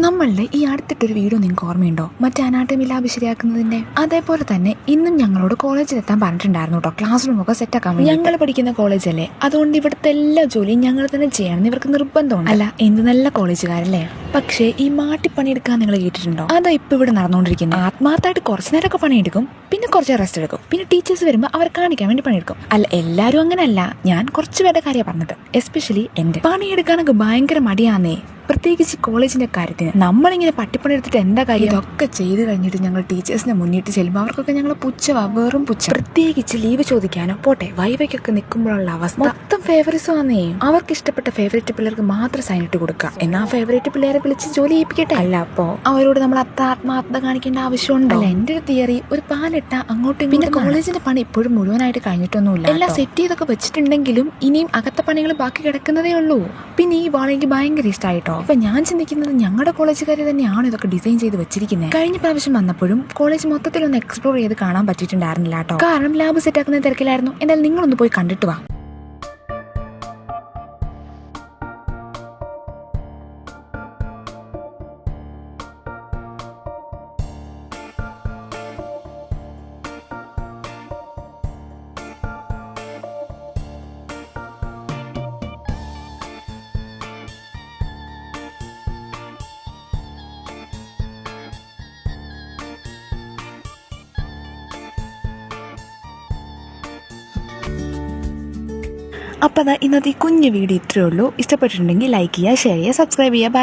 നമ്മളുടെ ഈ അടുത്തിട്ടൊരു വീഡിയോ നിങ്ങൾക്ക് ഓർമ്മയുണ്ടോ? മറ്റേ അനാട്ടമി ലാബ് ശരിയാക്കുന്നതിന്റെ. അതേപോലെ തന്നെ ഇന്നും ഞങ്ങളോട് കോളേജിലെത്താൻ പറഞ്ഞിട്ടുണ്ടായിരുന്നു കേട്ടോ, ക്ലാസ് റൂമൊക്കെ സെറ്റാക്കാൻ വേണ്ടി. ഞങ്ങൾ പഠിക്കുന്ന കോളേജല്ലേ, അതുകൊണ്ട് ഇവിടുത്തെ എല്ലാ ജോലിയും ഞങ്ങൾ തന്നെ ചെയ്യണം ഇവർക്ക് നിർബന്ധമുണ്ട്. അല്ല, എന്ത് നല്ല കോളേജുകാരല്ലേ. പക്ഷേ ഈ മാട്ടിപ്പണിയെടുക്കാൻ നിങ്ങൾ കേട്ടിട്ടുണ്ടോ? അതാ ഇപ്പൊ ഇവിടെ നടന്നുകൊണ്ടിരിക്കുന്നത്. ആത്മാർത്ഥമായിട്ട് കുറച്ചു നേരമൊക്കെ പണിയെടുക്കും, പിന്നെ കുറച്ച് റെസ്റ്റ് എടുക്കും, പിന്നെ ടീച്ചേഴ്സ് വരുമ്പോൾ അവർ കാണിക്കാൻ വേണ്ടി പണിയെടുക്കും. അല്ല, എല്ലാവരും അങ്ങനെയല്ല, ഞാൻ കുറച്ച് പേരുടെ കാര്യമാണ് പറഞ്ഞത്. എസ്പെഷ്യലി എന്റെ പണിയെടുക്കാനൊക്കെ ഭയങ്കര മടിയാന്നേ, പ്രത്യേകിച്ച് കോളേജിന്റെ കാര്യത്തിന്. നമ്മളിങ്ങനെ പട്ടിപ്പണി എടുത്തിട്ട് എന്താ കാര്യം? ഇതൊക്കെ ചെയ്ത് കഴിഞ്ഞിട്ട് ഞങ്ങൾ ടീച്ചേഴ്സിനെ മുന്നിട്ട് ചെല്ലുമ്പോൾ അവർക്കൊക്കെ ഞങ്ങൾ പുച്ഛവാ, വെറും പുച്ഛം. പ്രത്യേകിച്ച് ലീവ് ചോദിക്കാനോ പോട്ടെ വൈവയ്ക്കൊക്കെ നിൽക്കുമ്പോഴുള്ള അവസ്ഥ മൊത്തം ഫേവറിസം ആന്നേ. അവർക്ക് ഇഷ്ടപ്പെട്ട ഫേവറേറ്റ് പിള്ളേർക്ക് മാത്രം സൈൻ ഇട്ട് കൊടുക്കുക, എന്നാ ഫേവറേറ്റ് പിള്ളേരെ വിളിച്ച് ജോലി ചെയ്യിപ്പിക്കട്ടെ. അല്ല, അപ്പോ അവരോട് നമ്മൾ അത്ര ആത്മാർത്ഥത കാണിക്കേണ്ട ആവശ്യമുണ്ടോ? അല്ല, എന്റെ ഒരു തിയറി, ഒരു പാലിട്ട അങ്ങോട്ടും. പിന്നെ കോളേജിന്റെ പണി ഇപ്പോഴും മുഴുവനായിട്ട് കഴിഞ്ഞിട്ടൊന്നുമില്ല. എല്ലാം സെറ്റ് ചെയ്തൊക്കെ വെച്ചിട്ടുണ്ടെങ്കിലും ഇനിയും അകത്തെ പണികൾ ബാക്കി കിടക്കുന്നതേ ഉള്ളൂ. പിന്നെ ഈ വാൾ എനിക്ക് ഭയങ്കര ഇഷ്ടമായിട്ടോ. ഇപ്പൊ ഞാൻ ചിന്തിക്കുന്നത് ഞങ്ങളുടെ കോളേജുകാരെ തന്നെയാണ് ഇതൊക്കെ ഡിസൈൻ ചെയ്ത് വെച്ചിരിക്കുന്നത്. കഴിഞ്ഞ പ്രാവശ്യം വന്നപ്പോഴും കോളേജ് മൊത്തത്തിലൊന്ന് എക്സ്പ്ലോർ ചെയ്ത് കാണാൻ പറ്റിയിട്ടുണ്ടായിരുന്നില്ല കേട്ടോ, കാരണം ലാബ് സെറ്റ് ആക്കുന്ന തിരക്കിലായിരുന്നു. എന്തായാലും നിങ്ങളൊന്ന് പോയി കണ്ടിട്ട് വാ. അപ്പോൾ ഇന്നത്തെ ഈ കുഞ്ഞു വീഡിയോ ഇത്രയേ ഉള്ളൂ. ഇഷ്ടപ്പെട്ടിട്ടുണ്ടെങ്കിൽ ലൈക്ക് ചെയ്യുക, ഷെയർ ചെയ്യുക, സബ്സ്ക്രൈബ് ചെയ്യുക.